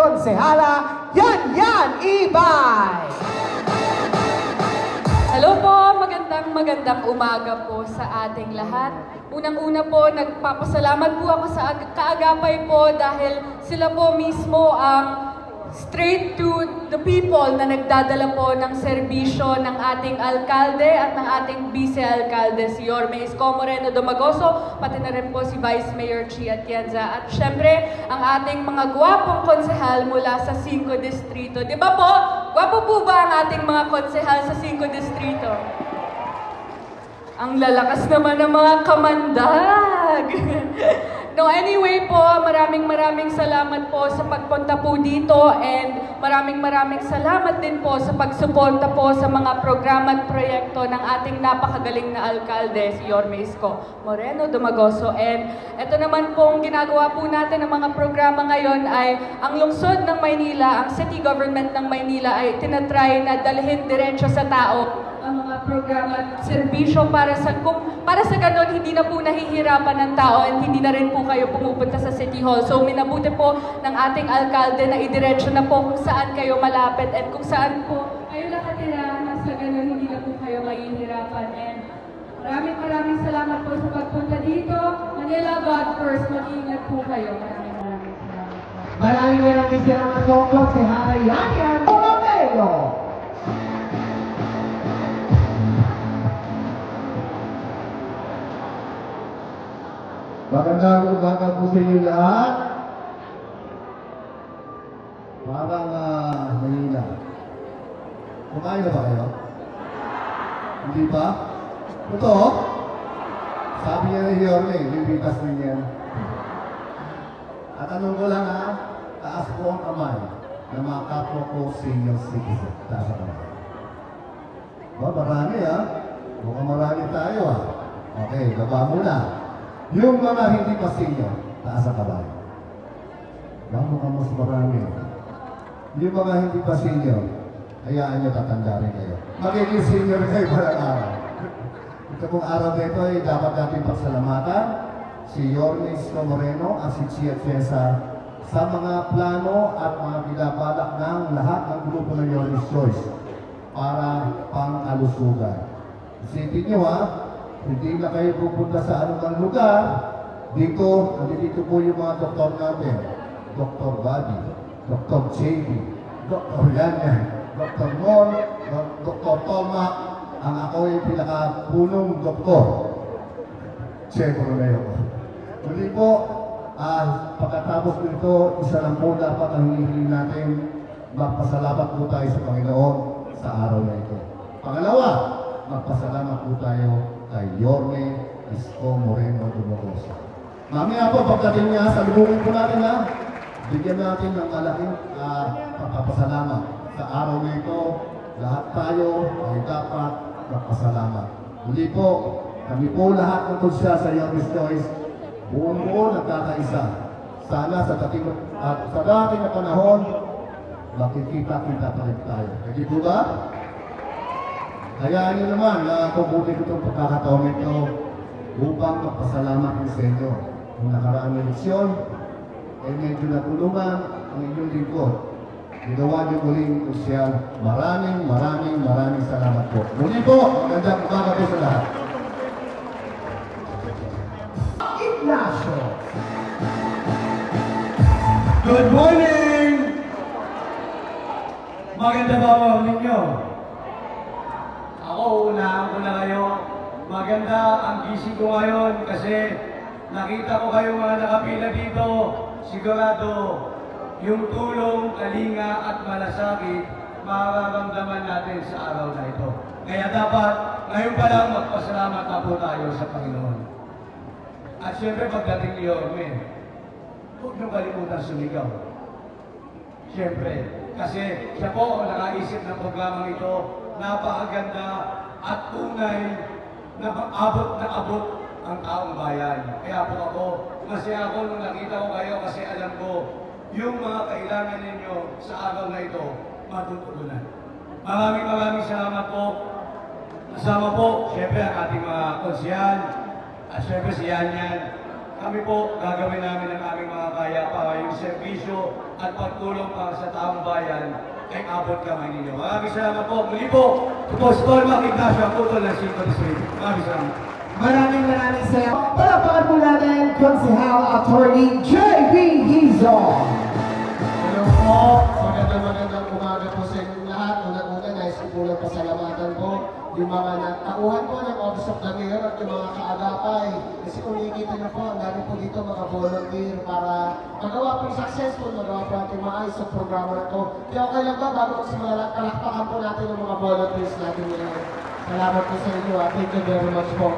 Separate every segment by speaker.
Speaker 1: Konsehala Yan Yan Ibay.
Speaker 2: Hello po, magandang umaga po sa ating lahat. Unang-una po, nagpapasalamat po ako sa kaagapay po dahil sila po mismo ang straight to the people na nagdadala po ng serbisyo ng ating alkalde at ng ating vice-alkalde, si Yorme Isko Moreno Domagoso, pati na rin po si Vice Mayor Chi Atienza. At syempre, ang ating mga gwapong konsehal mula sa 5 distrito. Di ba po? Gwapo po ba ang ating mga konsehal sa 5 distrito? Ang lalakas naman ng mga kamandag! No, anyway po, maraming salamat po sa pagpunta po dito and maraming salamat din po sa pagsuporta po sa mga programa at proyekto ng ating napakagaling na alkalde, si Yorme Isko Moreno Domagoso. And ito naman pong ginagawa po natin ng mga programa ngayon ay ang lungsod ng Maynila, ang city government ng Maynila ay tinatry na dalhin diretso sa tao ang mga programa at serbisyo para sa ganon hindi na po nahihirapan ng tao at hindi na rin po kayo pumupunta sa City Hall. So minabuti po ng ating alkalde na idiretso na po kung saan kayo malapit at kung saan po kayo nakatira na sa ganon hindi na po kayo mahihirapan. And maraming salamat po sa pagpunta dito. Manila, God first. Mag-iingat po kayo. Maraming salamat po.
Speaker 1: Maraming salamat po, Konsehala Yan Yan Ibay.
Speaker 3: Magandang umaga po sa inyo lahat. Parang Manila. Kumain na ba kayo? Hindi pa? Totoo? Sabi niya ni Yorme, libitas na niya. At tanong ko lang taas po ang kamay ng mga kapwa ko senior citizen. Taas ang kamay. Marami Mukhang marami tayo Okay, baba muna. Yung mga hindi pa senior, taas ang kamay. Mukhang mas marami. Yung mga hindi pa senior, hayaan nyo tatanda rin kayo. Magiging senior kayo parang araw. Ito pong araw na ito ay dapat natin pagsalamatan si Yorme Isko Moreno at si Chi Atienza sa mga plano at mga binabalak ng lahat ng grupo ng Yorme's Choice para pang-alusugan. Isipin nyo hindi na kayo pupunta sa anumang lugar. Dito po yung mga doktor natin. Dr. Buddy, Dr. JB, Dr. Yanyan, Dr. Mon, Dr. Toma. Ang ako yung pinakapunong doktor. Checo na yun. Muli po, pagkatapos nito, isa lang po dapat ang hinihiling natin. Magpasalamat po tayo sa Panginoon sa araw na ito. Pangalawa, magpasalamat po tayo kay Yorme Isko Moreno Domagoso. Mamaya po, pagdating niya, salubungin po natin bigyan natin ng malaking pagpapasalamat. Sa araw na ito, lahat tayo ay dapat magpasalamat. Muli po, kami po lahat ng konsya sa Yorme's Choice, buong nagkakaisa. Sana sa dating na panahon, makikita-kita pa rin tayo. Hindi po ba? Hayaan nyo naman na kukunin ko itong pagkakataon ito upang magpasalamat ko sa inyo. Kung nakaraang eleksyon, medyo natulungan ang inyong lingkod. Ginawa niyo muling sosyal. Maraming salamat po. Muli po, magandang umaga po sa lahat.
Speaker 1: Ignacio.
Speaker 4: Good morning! Maganda ba po ninyo? Ako, unahan ko na kayo. Maganda ang gising ko ngayon kasi nakita ko kayo mga nakapila dito. Sigurado, yung tulong, kalinga at malasakit, mararamdaman natin sa araw na ito. Kaya dapat, ngayon pa lang magpasalamat na po tayo sa Panginoon. At syempre, pagdating ni Yorme, huwag niyong kalimutan sumigaw. Syempre, kasi siya po ang nakaisip ng programang ito, napakaganda at tunay na abot ang taong bayan. Kaya po ako, masaya ako nung nakita ko kayo kasi alam ko, yung mga kailangan ninyo sa araw na ito, matutugunan. Maraming salamat po. Kasama po, syempre ang ating mga konsyal, at syempre si Yanyan. kami po gagawin namin ang aming mga kaya para yung serbisyo at pagtulong para sa taong bayan ay abot kamay ninyo. Maraming salamat po. Muli po, ito po si Tolma Ignacio, ang putol ng 5 District. Maraming salamat.
Speaker 1: Maraming salamat. Palakpakan po natin, Konsehal Attorney J.B. Hizon.
Speaker 5: Hello po, magandang umaga po sa inyong lahat. Unang-una, nais ko po pasalamatan po yung mga nagtauhan po ng Office of the Mayor at yung mga kaagapay. Kasi kung nakikita niyo po, ang dami po dito mga volunteer para magawa po successful, magawa po natin maayos sa programa na to. Kaya okay lang ba, bago ko simulan, palakpakan po natin yung mga volunteers natin ngayon. Salamat po sa inyo. Thank you very much po.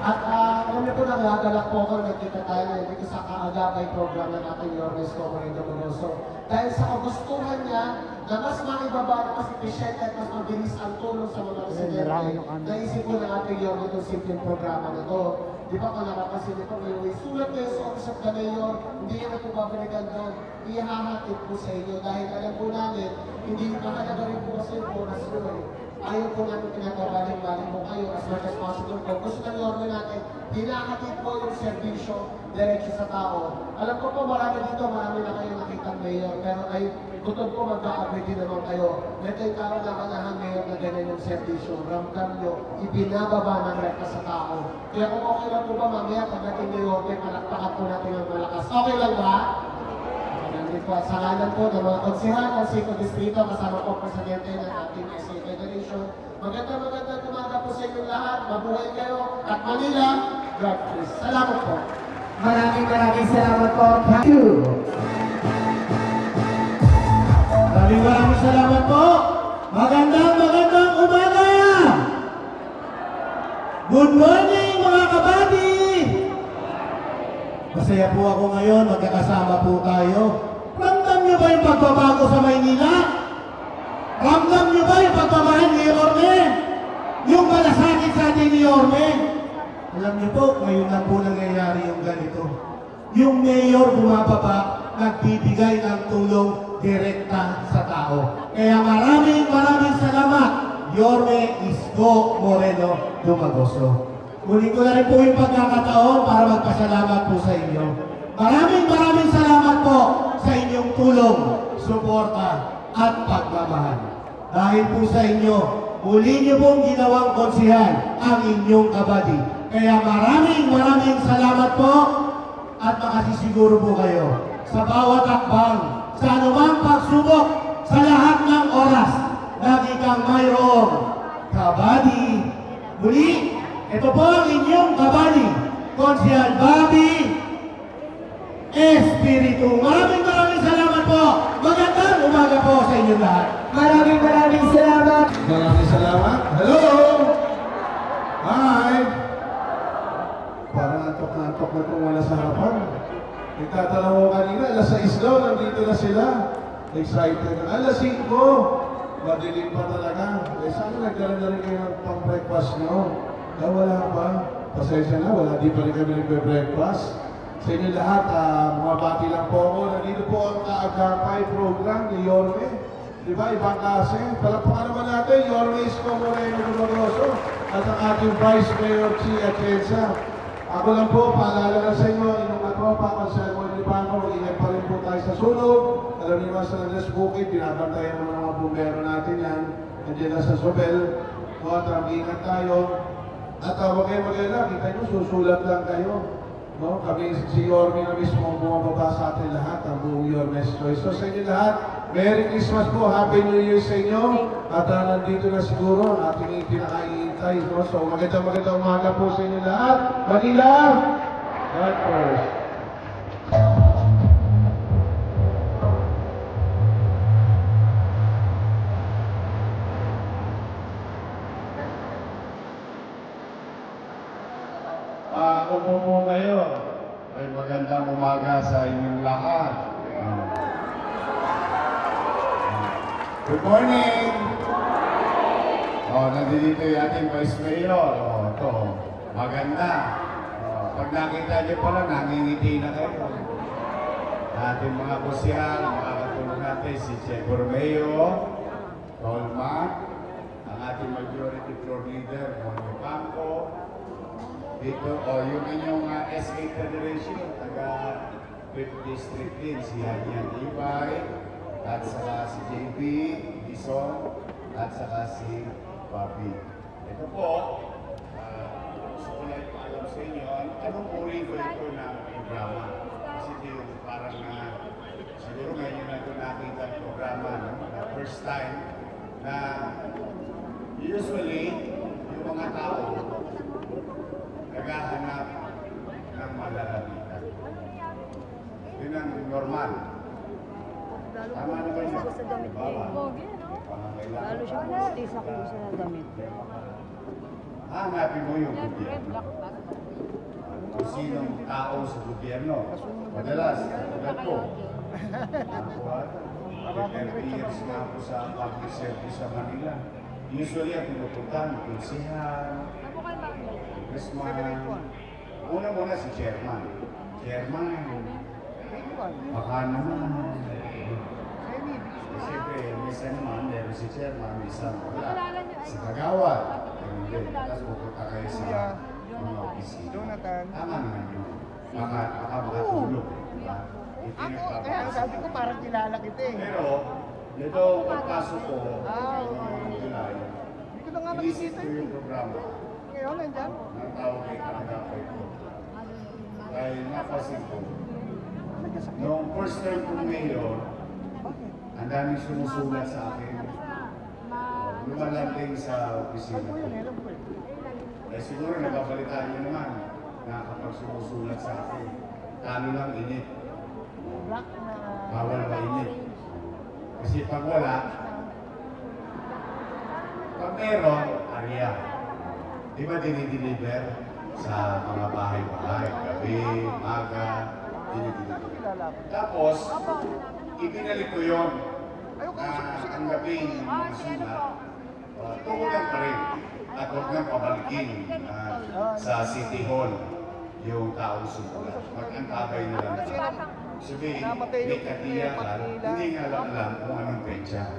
Speaker 5: At kami po nagagalak po ako, nagkita tayo ngayon dito sa kaagapay program ng ating Yormes Comoredo Moroso. Dahil sa kagustuhan niya na mas maibaba na mas efficient at mas mabilis ang tulong sa mga residente, naisip po ng ating Yormes itong simpleng programa na to. Di ba kung nakapasin niyo po ngayon, sulat kayo sa Office of the Mayor, hindi na po babalikan doon, ihahatid po sa inyo dahil alam po namin, hindi mahalaga rin po kasi yung oras nyo eh. Ayaw po namin pinagbabaling-baling po kayo as much as possible po. Gusto ng Yorme natin, hinahatid po yung serbisyo diretso sa tao. Alam ko po marami dito, marami na kayo nakitang mayor, pero ay gutom po mag-a-agree din naman kayo. Ito yung karoon-nakanahan mayor na ganyan yung serbisyo. Ramdam nyo, ibinababa ng rekta sa tao. Kaya kung okay lang po ba mamaya, pagdating ni Yorme, palakpakan po natin ang malakas. Okay lang ba? Nandito po, sa ngalan po ng mga konsihan ng 5 Distrito, kasama po presidente ng ating SA Federation. Magandang umaga po sa inyong lahat. Mabuhay kayo. At Manila, God bless. Salamat po.
Speaker 1: Maraming salamat po. Thank you.
Speaker 5: Maraming salamat po. Magandang umaga. Good morning mga kabady. Masaya po ako ngayon, magkakasama po tayo. Ramdam niyo ba yung pagbabago sa Maynila? Ramdam niyo ba yung pagmamahal ni Yorme? Yung malasakit sa atin ni Yorme? Alam niyo po, ngayon lang po nangyayari yung ganito. Yung mayor bumababa, nagbibigay ng tulong direkta sa tao. Kaya maraming salamat, Yorme Isko Moreno Dumagoso. Muli ko na rin po yung pagkakataon para magpasalamat po sa inyo. Maraming salamat po sa inyong tulong, suporta, at pagmamahal. Dahil po sa inyo, muli niyo pong ginawang konsihal ang inyong kabady. Kaya maraming salamat po at makasisiguro po kayo sa bawat akbang, sa anumang pagsubok, sa lahat ng oras, lagi kang mayroong kabady. Muli, ito po ang inyong kabady, Konsihal Bobby Espiritu. Maraming salamat po. Magandang umaga po sa inyong lahat.
Speaker 1: Maraming salamat.
Speaker 3: Maraming salamat. Hello! Hi! Parang antok na kung wala sa harapan. Nagtatanong ko kanina, alas 6 daw, nandito na sila. Excited na. Alas 5! Madilim pa talaga. Eh, sana nagdala na rin kayo ng pang-breakfast nyo. Wala pa. Pasensya na, di pa rin kami nagbe-breakfast. Sa inyo lahat, mga bati lang po ako. Nandito po ang kaagapay program ni Yorme. Di ba, ibang klase. Palakpakan naman natin, Yorme Isko Moreno Dumagoso at ang ating Vice Mayor Chi Atienza. Ako lang po, paalala na sa inyo, inyong katropa, Consel Molibano, ingat pa rin po tayo sa sunog. Alam niyo sa Andres Bukid, binabantayan naman ng mga bumbero natin yan. Nandiyan na sa Sobel. At ingat tayo. At huwag kayo mag-alala, kita nyo, susulat lang kayo. No? Kami, si Yorme na mismo bumababa sa atin lahat, ang buong Yorme's Choice. So sa inyo lahat, Merry Christmas po, Happy New Year sa inyo. At nandito na siguro ang ating pinakaihintay. No? So magandang umaga po sa inyo lahat. Manila, God first.
Speaker 6: Upo po kayo. Ay magandang umaga sa inyong lahat. Good morning! Nandito yung ating Vice Mayor. Ito, maganda. Pag nakita niyo pa lang, nangingiti na kayo. Ating mga kusihal, mga katulong natin, si Che Bormeo, Tolma, ang ating Majority Floor Leader, Moni Campo, Dito, yung inyong SK Federation, taga 5th District din, si Hanian Ibay, at saka si JB, Bison, at saka si Bobby. Ito po, gusto ko lang ipaalam sa inyo, anong uri ko ito ng programa? Kasi ito yung parang siguro ngayon na ito nakita ang programa, no? Na first time na usually yung mga tao naghahanap ng malalapitan. Yun ang normal. Tama na ba yun?
Speaker 7: Sa damit ko. Pogi, no? Lalo siya puti sa kusa na damit.
Speaker 6: Hanapin mo yung gobyerno. Kung sinong tao sa gobyerno. Madalas, katulad ko. Ako 30 years na ako sa public service sa Manila. Usually, ang pinupuntahan, konsihan, congressman. Una-muna si chairman. Chairman, baka naman. Siyempre, minsan naman, meron si chairman, minsan wala. Si kagawad, hindi. Tapos pupunta kayo sa mga opisina. Tama naman yun. Baka makatulog. Diba?
Speaker 5: Kaya sabi ko parang kilala kita eh.
Speaker 6: Pero, ito, pagpasok ko, July,
Speaker 5: Hindi ko na nga
Speaker 6: inisip
Speaker 5: nakikita
Speaker 6: ko
Speaker 5: yun.
Speaker 6: yung programa
Speaker 5: Ngayon, nandyan.
Speaker 6: ng tao kay Kanagapay ko. Dahil napasin ko, noong first term kong mayor, ang daming sumusulat sa akin. Lumalanding sa opisina ko. Eh siguro nababalitaan niyo naman na kapag sumusulat sa akin, talo lang init.
Speaker 5: Black na...
Speaker 6: Bawal mainit. Kasi pag wala, pag meron, ariya. Di ba dinideliver sa mga bahay-bahay, gabi, maga, dinideliver. Tapos, ibinalik ko yun na ang gabi ng mga sulat, tukulan pa rin at huwag nang pabalikin sa City Hall yung taong sumulat. Mag-antabay na lang. Sabihin, may katiyakan, hindi nga lang alam kung anong petsa.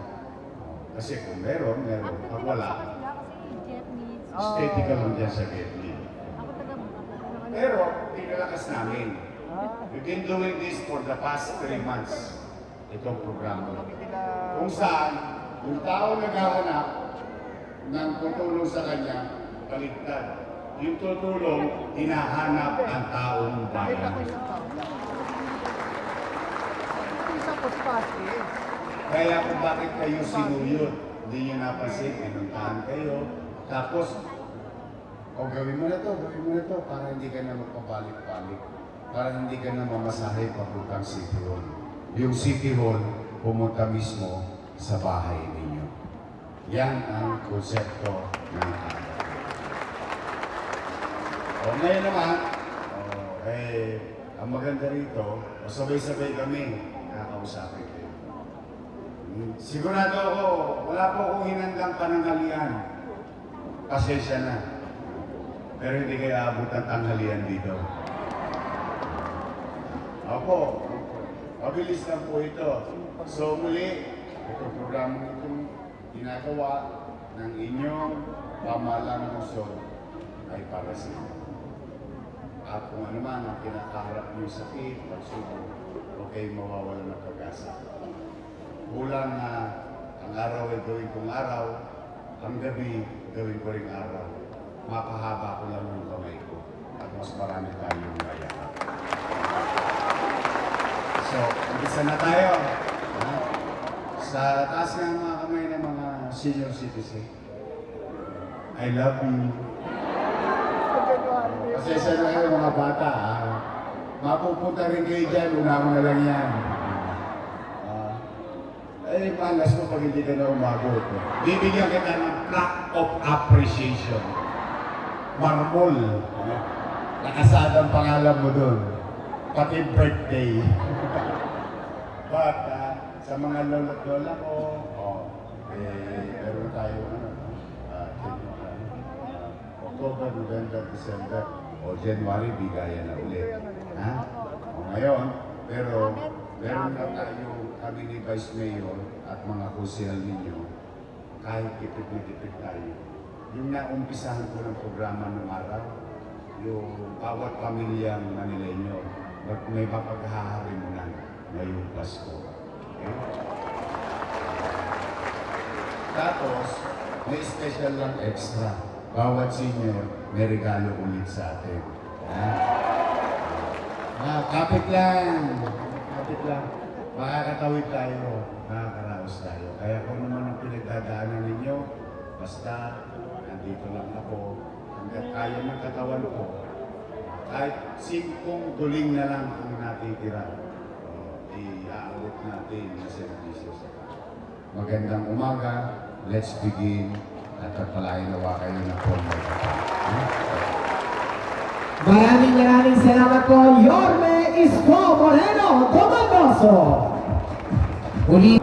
Speaker 6: Kasi kung meron. Pag wala, steady ka lang dyan sa Vietnam. Pero, pinalakas namin. We've been doing this for the past 3 months. Itong programa. Kung saan, yung tao naghahanap ng tutulong sa kanya, baligtad. Yung tutulong, hinahanap ang taong bayan.
Speaker 5: Isang pospasti eh.
Speaker 6: Kaya kung bakit kayo sinuyod, hindi nyo napansin, pinuntahan kayo, tapos, gawin mo na to, para hindi ka na magpabalik-balik, para hindi ka na mamasahe papuntang City Hall. Yung City Hall, pumunta mismo sa bahay ninyo. Yan ang konsepto ng anak. Ngayon naman, ang maganda rito, sabay-sabay kami nakakausapin kayo. Sigurado ako, wala po akong hinandang pananghalian. Pasensya na. Pero hindi kayo abot ang tanghalian dito. Opo, mabilis lang po ito. So muli, itong programa itong ginagawa ng inyong pamahalang Luzon ay para sa inyo. At kung ano man ang kinakaharap niyo sakit, pagsubok, huwag kayong mawawala ng pag-asa. Kulang na ang araw ay gawin kong araw, ang gabi gawin ko ring araw. Mapahaba ko lang yung kamay ko at mas marami tayong mayakap. So, umpisa na tayo. Sa taas ng mga kamay ng mga senior citizen, I love you. Pasensya na kayo mga bata, mapupunta rin kayo dyan, una mo na lang yan. Malas mo pag hindi ka na umagot. Bibigyan kita ng plaque of appreciation. Marmol. Nakasad ang pangalan mo doon. Pati birthday. But, sa mga lola ko, meron tayo, October, November, December, o January, bigayan na ulit. Ngayon, pero meron na tayo, kami ni Vice Mayor at mga kusihal ninyo, kahit tipid na tipid tayo. Yung naumpisahan ko ng programa ng araw, yung bawat pamilyang Manileño at may mapaghaharimunan ngayong Pasko. Okay? Tapos, may special lang extra. Bawat senior may regalo ulit sa atin. Kapit lang. Kapit lang. Makakatawid tayo. Makakaraos tayo. Kaya kung naman ang pinagdadaanan ninyo, basta nandito lang ako. Hanggang kaya ng katawan ko. Kahit 5 duling na lang ang natitira. Iaabot natin na servisyo sa tao. Magandang umaga. Let's begin. At pagpalain nawa kayo ng Pongay.
Speaker 1: Maraming salamat po, Yorme Isko Moreno Tomagoso. Uli.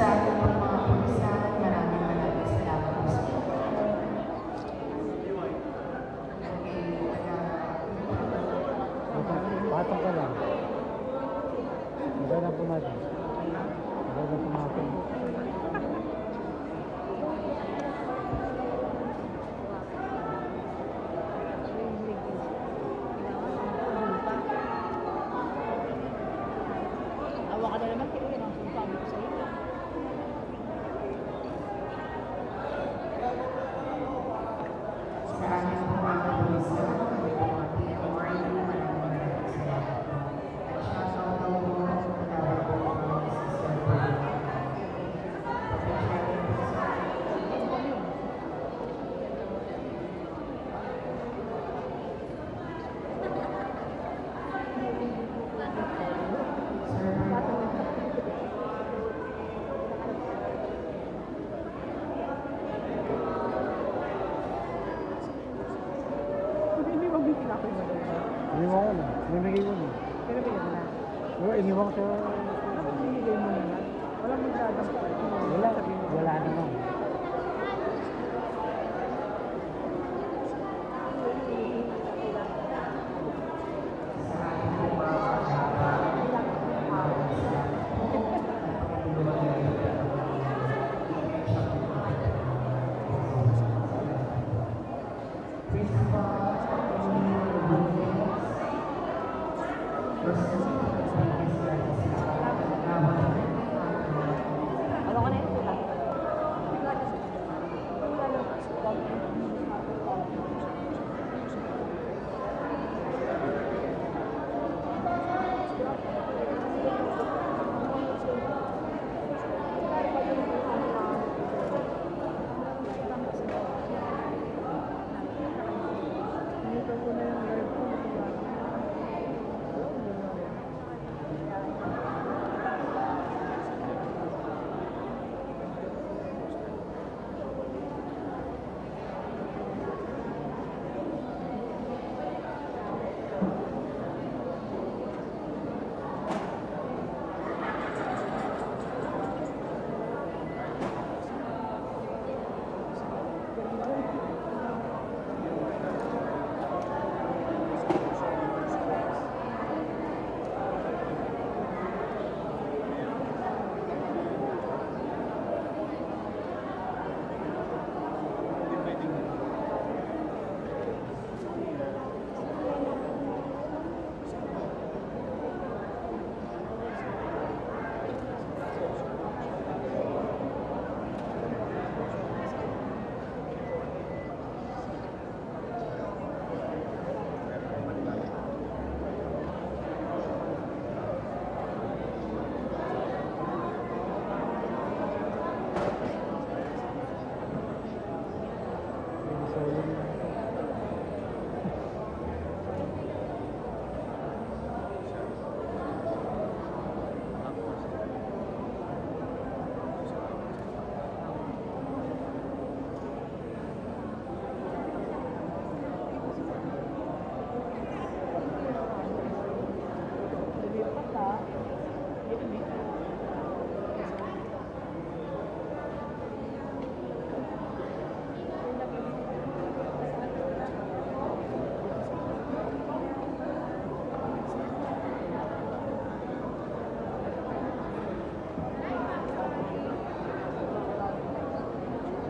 Speaker 8: Sa ating mga pulisan, maraming salamat po sa inyo.
Speaker 9: Patong ka lang. Huwag na pumatong. Huwag na pumatong.
Speaker 7: Awa ka na naman, kaya yun ang sabi ko sa iyo.
Speaker 8: Sa ating mga pulisan, maraming salamat po. At shoutout po,
Speaker 9: iniwang sa... Ibigay mo na lang. Walang magdadang. Wala naman.
Speaker 7: Ano ka na yun?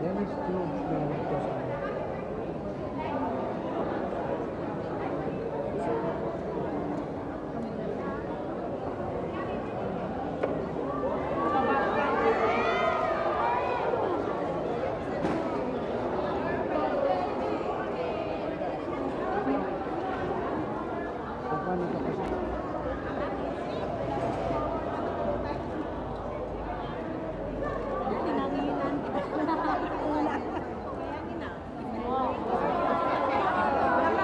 Speaker 9: Yan is true. Paano ka kasi?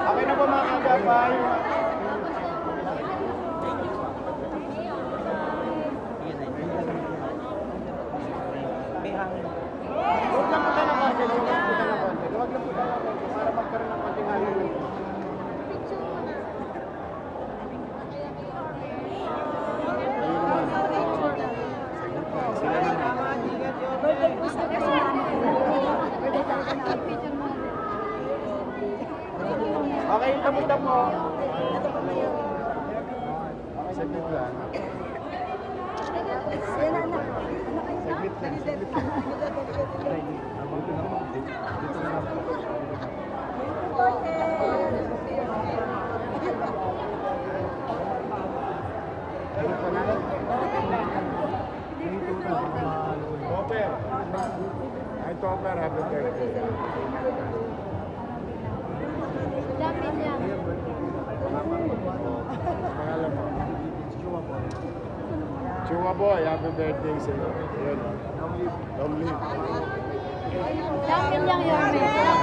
Speaker 6: Okay na po mga kagapay. Huwag lang po tayo ng konti. Huwag lang po tayo ng konti. Huwag lang po tayo ng konti para magkaroon ng konting halo. Okay, tapos na po. Okay, saglit lang. Saglit lang, saglit lang. Dito na lang po. Topper. Ay, Topper, happy birthday. Pangalan mo? Chuma Boy, happy birthday sa iyo. Yun. Long live.
Speaker 7: Dami lang yun.